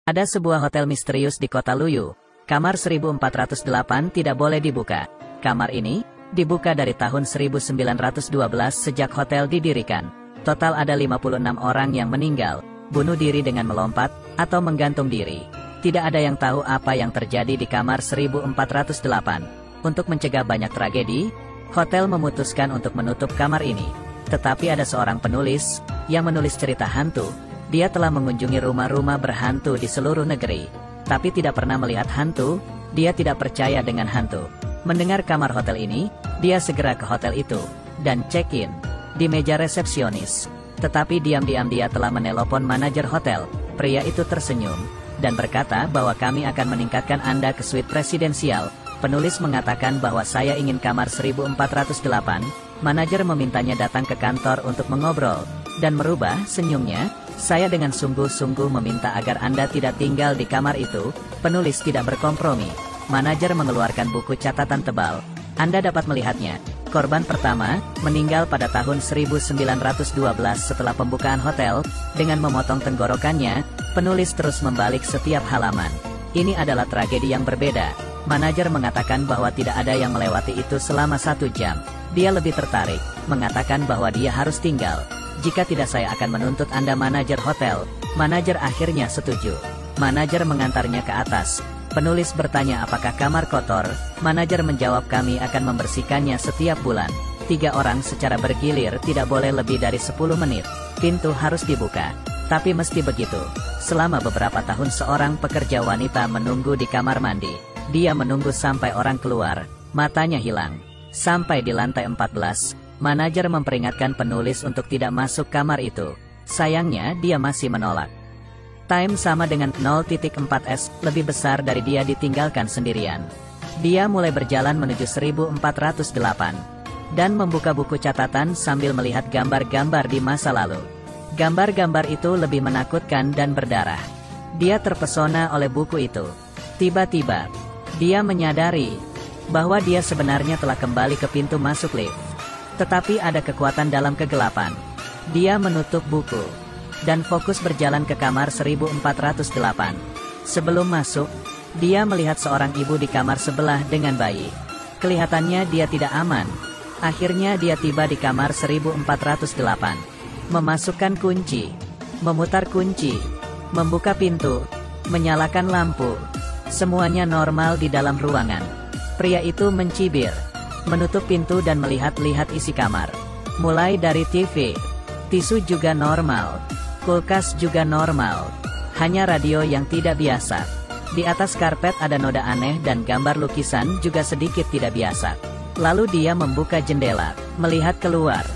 Ada sebuah hotel misterius di kota Luyu. Kamar 1408 tidak boleh dibuka. Kamar ini dibuka dari tahun 1912 sejak hotel didirikan. Total ada 56 orang yang meninggal, bunuh diri dengan melompat, atau menggantung diri. Tidak ada yang tahu apa yang terjadi di kamar 1408. Untuk mencegah banyak tragedi, hotel memutuskan untuk menutup kamar ini. Tetapi ada seorang penulis yang menulis cerita hantu. Dia telah mengunjungi rumah-rumah berhantu di seluruh negeri, tapi tidak pernah melihat hantu. Dia tidak percaya dengan hantu. Mendengar kamar hotel ini, dia segera ke hotel itu dan check-in di meja resepsionis. Tetapi diam-diam dia telah menelpon manajer hotel. Pria itu tersenyum dan berkata bahwa kami akan meningkatkan Anda ke suite presidensial. Penulis mengatakan bahwa saya ingin kamar 1408. Manajer memintanya datang ke kantor untuk mengobrol dan merubah senyumnya. Saya dengan sungguh-sungguh meminta agar Anda tidak tinggal di kamar itu. Penulis tidak berkompromi. Manajer mengeluarkan buku catatan tebal. Anda dapat melihatnya. Korban pertama meninggal pada tahun 1912 setelah pembukaan hotel. Dengan memotong tenggorokannya, penulis terus membalik setiap halaman. Ini adalah tragedi yang berbeda. Manajer mengatakan bahwa tidak ada yang melewati itu selama 1 jam. Dia lebih tertarik, mengatakan bahwa dia harus tinggal. Jika tidak saya akan menuntut Anda, manajer hotel. Manajer akhirnya setuju. Manajer mengantarnya ke atas. Penulis bertanya apakah kamar kotor. Manajer menjawab kami akan membersihkannya setiap bulan. 3 orang secara bergilir, tidak boleh lebih dari 10 menit. Pintu harus dibuka. Tapi mesti begitu. Selama beberapa tahun seorang pekerja wanita menunggu di kamar mandi. Dia menunggu sampai orang keluar. Matanya hilang. Sampai di lantai 14. Manajer memperingatkan penulis untuk tidak masuk kamar itu. Sayangnya dia masih menolak. Time sama dengan 0.4s, lebih besar dari dia ditinggalkan sendirian. Dia mulai berjalan menuju 1408. Dan membuka buku catatan sambil melihat gambar-gambar di masa lalu. Gambar-gambar itu lebih menakutkan dan berdarah. Dia terpesona oleh buku itu. Tiba-tiba, dia menyadari bahwa dia sebenarnya telah kembali ke pintu masuk lift. Tetapi ada kekuatan dalam kegelapan. Dia menutup buku dan fokus berjalan ke kamar 1408. Sebelum masuk, dia melihat seorang ibu di kamar sebelah dengan bayi. Kelihatannya dia tidak aman. Akhirnya dia tiba di kamar 1408. Memasukkan kunci, memutar kunci, membuka pintu, menyalakan lampu. Semuanya normal di dalam ruangan. Pria itu mencibir, menutup pintu dan melihat-lihat isi kamar. Mulai dari TV, tisu juga normal, kulkas juga normal. Hanya radio yang tidak biasa. Di atas karpet ada noda aneh dan gambar lukisan juga sedikit tidak biasa. Lalu dia membuka jendela, melihat keluar.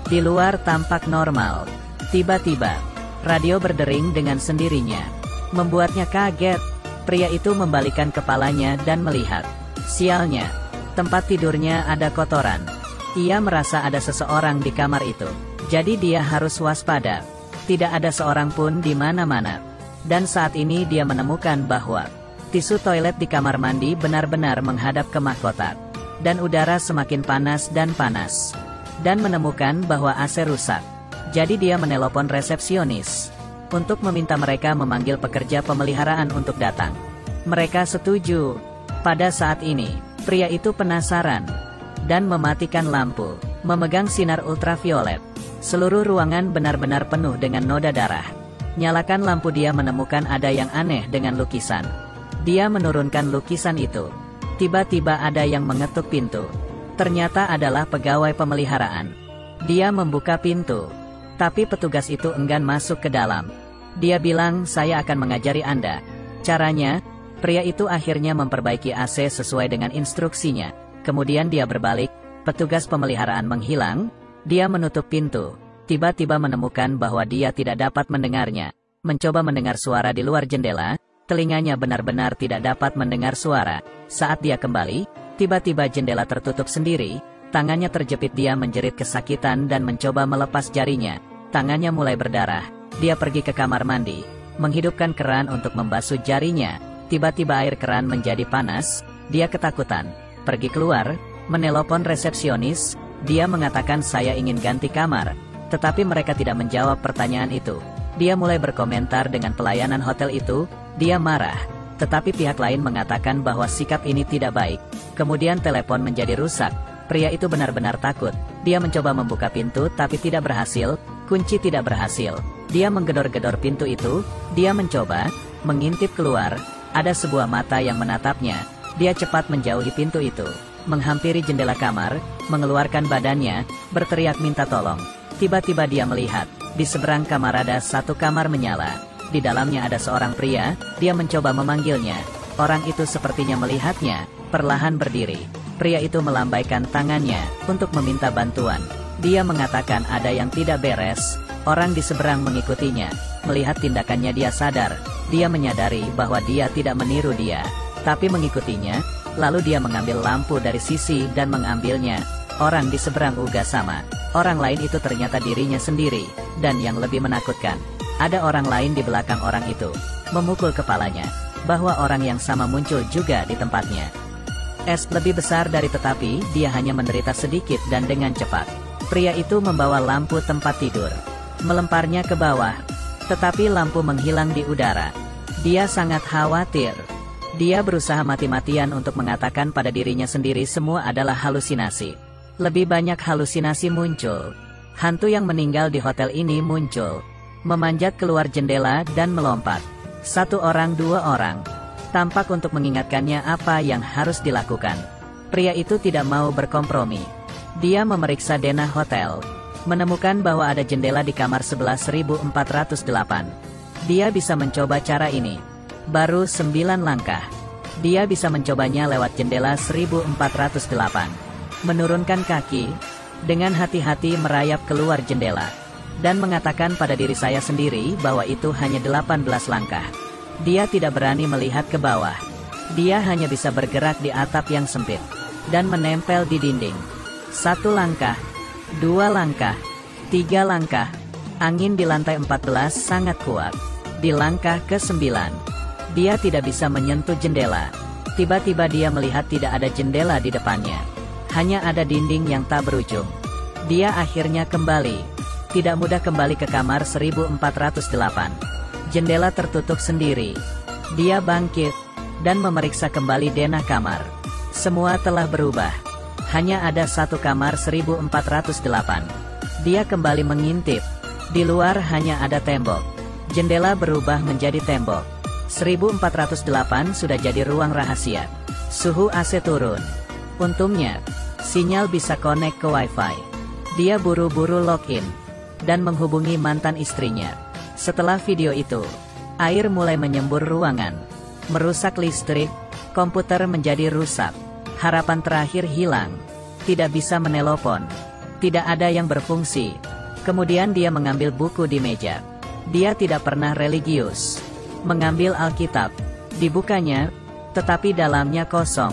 Di luar tampak normal. Tiba-tiba, radio berdering dengan sendirinya. Membuatnya kaget. Pria itu membalikkan kepalanya dan melihat. Sialnya, tempat tidurnya ada kotoran. Ia merasa ada seseorang di kamar itu. Jadi dia harus waspada. Tidak ada seorang pun di mana-mana. Dan saat ini dia menemukan bahwa tisu toilet di kamar mandi benar-benar menghadap ke mahkota. Dan udara semakin panas dan panas. Dan menemukan bahwa AC rusak. Jadi dia menelpon resepsionis untuk meminta mereka memanggil pekerja pemeliharaan untuk datang. Mereka setuju. Pada saat ini, pria itu penasaran dan mematikan lampu, memegang sinar ultraviolet. Seluruh ruangan benar-benar penuh dengan noda darah. Nyalakan lampu, dia menemukan ada yang aneh dengan lukisan. Dia menurunkan lukisan itu. Tiba-tiba ada yang mengetuk pintu. Ternyata adalah pegawai pemeliharaan. Dia membuka pintu, tapi petugas itu enggan masuk ke dalam. Dia bilang, saya akan mengajari Anda. Caranya. Pria itu akhirnya memperbaiki AC sesuai dengan instruksinya. Kemudian dia berbalik, petugas pemeliharaan menghilang, dia menutup pintu. Tiba-tiba menemukan bahwa dia tidak dapat mendengarnya. Mencoba mendengar suara di luar jendela, telinganya benar-benar tidak dapat mendengar suara. Saat dia kembali, tiba-tiba jendela tertutup sendiri, tangannya terjepit, dia menjerit kesakitan dan mencoba melepas jarinya. Tangannya mulai berdarah. Dia pergi ke kamar mandi, menghidupkan keran untuk membasuh jarinya. Tiba-tiba air keran menjadi panas, dia ketakutan. Pergi keluar, menelpon resepsionis, dia mengatakan saya ingin ganti kamar. Tetapi mereka tidak menjawab pertanyaan itu. Dia mulai berkomentar dengan pelayanan hotel itu, Dia marah, tetapi pihak lain mengatakan bahwa sikap ini tidak baik. Kemudian telepon menjadi rusak. Pria itu benar-benar takut. Dia mencoba membuka pintu tapi tidak berhasil, kunci tidak berhasil. Dia menggedor-gedor pintu itu, dia mencoba mengintip keluar, ada sebuah mata yang menatapnya. Dia cepat menjauhi pintu itu, menghampiri jendela kamar, mengeluarkan badannya, berteriak minta tolong. Tiba-tiba dia melihat, di seberang kamar ada satu kamar menyala. Di dalamnya ada seorang pria, dia mencoba memanggilnya. Orang itu sepertinya melihatnya, perlahan berdiri. Pria itu melambaikan tangannya, untuk meminta bantuan. Dia mengatakan ada yang tidak beres, orang di seberang mengikutinya. Melihat tindakannya dia sadar, dia menyadari bahwa dia tidak meniru dia, tapi mengikutinya. Lalu dia mengambil lampu dari sisi dan mengambilnya. Orang di seberang juga sama. Orang lain itu ternyata dirinya sendiri, dan yang lebih menakutkan, ada orang lain di belakang orang itu, memukul kepalanya, bahwa orang yang sama muncul juga di tempatnya. Lebih besar dari tetapi, dia hanya menderita sedikit dan dengan cepat. Pria itu membawa lampu tempat tidur, melemparnya ke bawah, tetapi lampu menghilang di udara. Dia sangat khawatir. Dia berusaha mati-matian untuk mengatakan pada dirinya sendiri semua adalah halusinasi. Lebih banyak halusinasi muncul. Hantu yang meninggal di hotel ini muncul, memanjat keluar jendela dan melompat. Satu orang, dua orang. Tampak untuk mengingatkannya apa yang harus dilakukan. Pria itu tidak mau berkompromi. Dia memeriksa denah hotel, menemukan bahwa ada jendela di kamar 11.408. Dia bisa mencoba cara ini. Baru 9 langkah. Dia bisa mencobanya lewat jendela 1408. Menurunkan kaki, dengan hati-hati merayap keluar jendela, dan mengatakan pada diri saya sendiri bahwa itu hanya 18 langkah. Dia tidak berani melihat ke bawah. Dia hanya bisa bergerak di atap yang sempit, dan menempel di dinding. 1 langkah, 2 langkah, 3 langkah. Angin di lantai 14 sangat kuat. Di langkah ke-9, dia tidak bisa menyentuh jendela. Tiba-tiba dia melihat tidak ada jendela di depannya. Hanya ada dinding yang tak berujung. Dia akhirnya kembali. Tidak mudah kembali ke kamar 1408. Jendela tertutup sendiri. Dia bangkit, dan memeriksa kembali denah kamar. Semua telah berubah. Hanya ada satu kamar 1408. Dia kembali mengintip. Di luar hanya ada tembok. Jendela berubah menjadi tembok. 1408 sudah jadi ruang rahasia. Suhu AC turun. Untungnya, sinyal bisa connect ke wifi. Dia buru-buru login, dan menghubungi mantan istrinya. Setelah video itu, air mulai menyembur ruangan, merusak listrik, komputer menjadi rusak. Harapan terakhir hilang. Tidak bisa menelpon. Tidak ada yang berfungsi. Kemudian dia mengambil buku di meja. Dia tidak pernah religius. Mengambil Alkitab. Dibukanya, tetapi dalamnya kosong.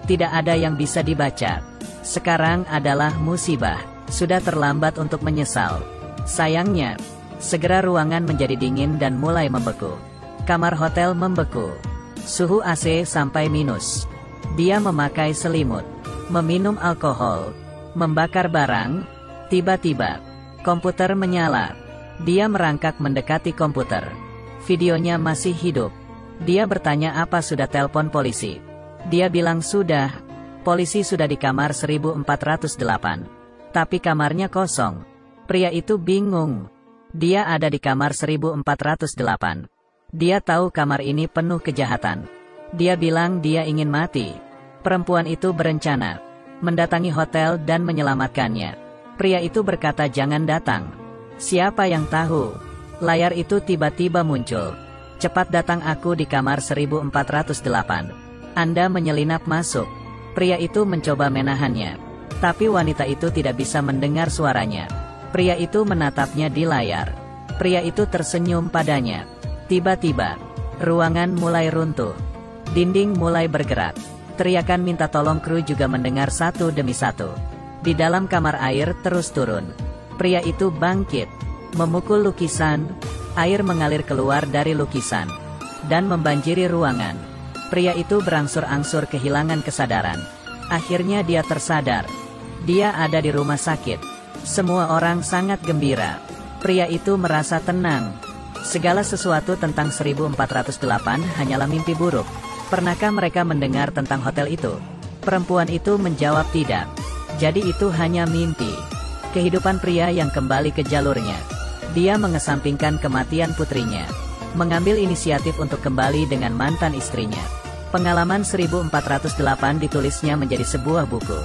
Tidak ada yang bisa dibaca. Sekarang adalah musibah. Sudah terlambat untuk menyesal. Sayangnya, segera ruangan menjadi dingin dan mulai membeku. Kamar hotel membeku. Suhu AC sampai minus. Dia memakai selimut, meminum alkohol, membakar barang. Tiba-tiba, komputer menyala. Dia merangkak mendekati komputer. Videonya masih hidup. Dia bertanya apa sudah telepon polisi. Dia bilang sudah. Polisi sudah di kamar 1408. Tapi kamarnya kosong. Pria itu bingung. Dia ada di kamar 1408. Dia tahu kamar ini penuh kejahatan. Dia bilang dia ingin mati. Perempuan itu berencana mendatangi hotel dan menyelamatkannya. Pria itu berkata jangan datang. Siapa yang tahu? Layar itu tiba-tiba muncul. Cepat datang, aku di kamar 1408. Anda menyelinap masuk. Pria itu mencoba menahannya. Tapi wanita itu tidak bisa mendengar suaranya. Pria itu menatapnya di layar. Pria itu tersenyum padanya. Tiba-tiba, ruangan mulai runtuh. Dinding mulai bergerak. Teriakan minta tolong kru juga mendengar satu demi satu. Di dalam kamar air terus turun. Pria itu bangkit, memukul lukisan, air mengalir keluar dari lukisan, dan membanjiri ruangan. Pria itu berangsur-angsur kehilangan kesadaran. Akhirnya dia tersadar. Dia ada di rumah sakit. Semua orang sangat gembira. Pria itu merasa tenang. Segala sesuatu tentang 1408 hanyalah mimpi buruk. Pernahkah mereka mendengar tentang hotel itu? Perempuan itu menjawab tidak. Jadi itu hanya mimpi. Kehidupan pria yang kembali ke jalurnya. Dia mengesampingkan kematian putrinya. Mengambil inisiatif untuk kembali dengan mantan istrinya. Pengalaman 1408 ditulisnya menjadi sebuah buku.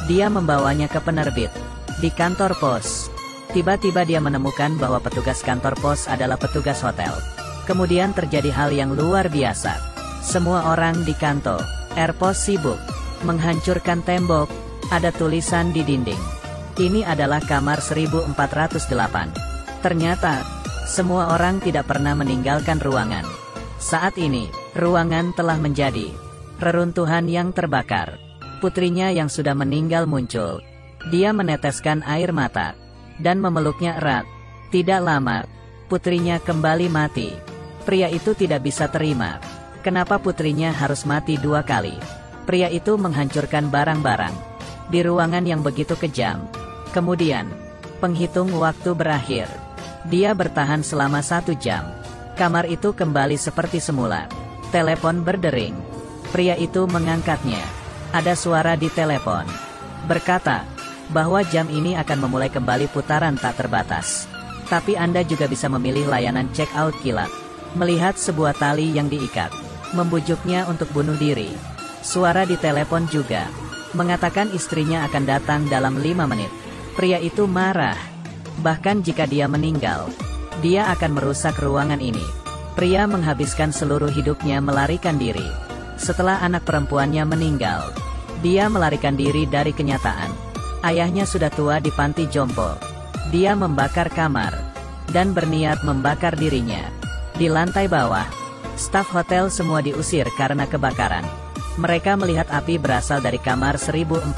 Dia membawanya ke penerbit. Di kantor pos. Tiba-tiba dia menemukan bahwa petugas kantor pos adalah petugas hotel. Kemudian terjadi hal yang luar biasa. Semua orang di kantor pos sibuk menghancurkan tembok. Ada tulisan di dinding. Ini adalah kamar 1408. Ternyata, semua orang tidak pernah meninggalkan ruangan. Saat ini, ruangan telah menjadi reruntuhan yang terbakar. Putrinya yang sudah meninggal muncul. Dia meneteskan air mata dan memeluknya erat. Tidak lama, putrinya kembali mati. Pria itu tidak bisa terima. Kenapa putrinya harus mati 2 kali? Pria itu menghancurkan barang-barang di ruangan yang begitu kejam. Kemudian, penghitung waktu berakhir. Dia bertahan selama 1 jam. Kamar itu kembali seperti semula. Telepon berdering. Pria itu mengangkatnya. Ada suara di telepon. Berkata bahwa jam ini akan memulai kembali putaran tak terbatas. Tapi Anda juga bisa memilih layanan check-out kilat. Melihat sebuah tali yang diikat. Membujuknya untuk bunuh diri. Suara di telepon juga mengatakan istrinya akan datang dalam 5 menit. Pria itu marah. Bahkan jika dia meninggal, dia akan merusak ruangan ini. Pria menghabiskan seluruh hidupnya melarikan diri. Setelah anak perempuannya meninggal, dia melarikan diri dari kenyataan. Ayahnya sudah tua di panti jompo. Dia membakar kamar dan berniat membakar dirinya. Di lantai bawah, staf hotel semua diusir karena kebakaran. Mereka melihat api berasal dari kamar 1408.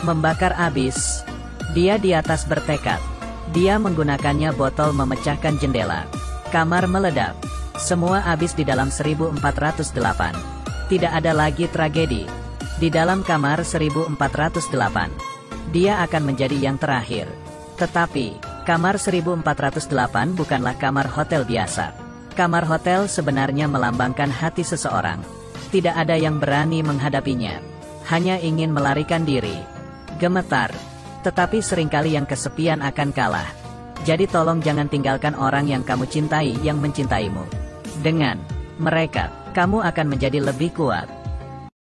Membakar abis. Dia di atas bertekad. Dia menggunakannya botol memecahkan jendela. Kamar meledak. Semua habis di dalam 1408. Tidak ada lagi tragedi. Di dalam kamar 1408. Dia akan menjadi yang terakhir. Tetapi, kamar 1408 bukanlah kamar hotel biasa. Kamar hotel sebenarnya melambangkan hati seseorang. Tidak ada yang berani menghadapinya. Hanya ingin melarikan diri. Gemetar. Tetapi seringkali yang kesepian akan kalah. Jadi tolong jangan tinggalkan orang yang kamu cintai yang mencintaimu. Dengan mereka, kamu akan menjadi lebih kuat.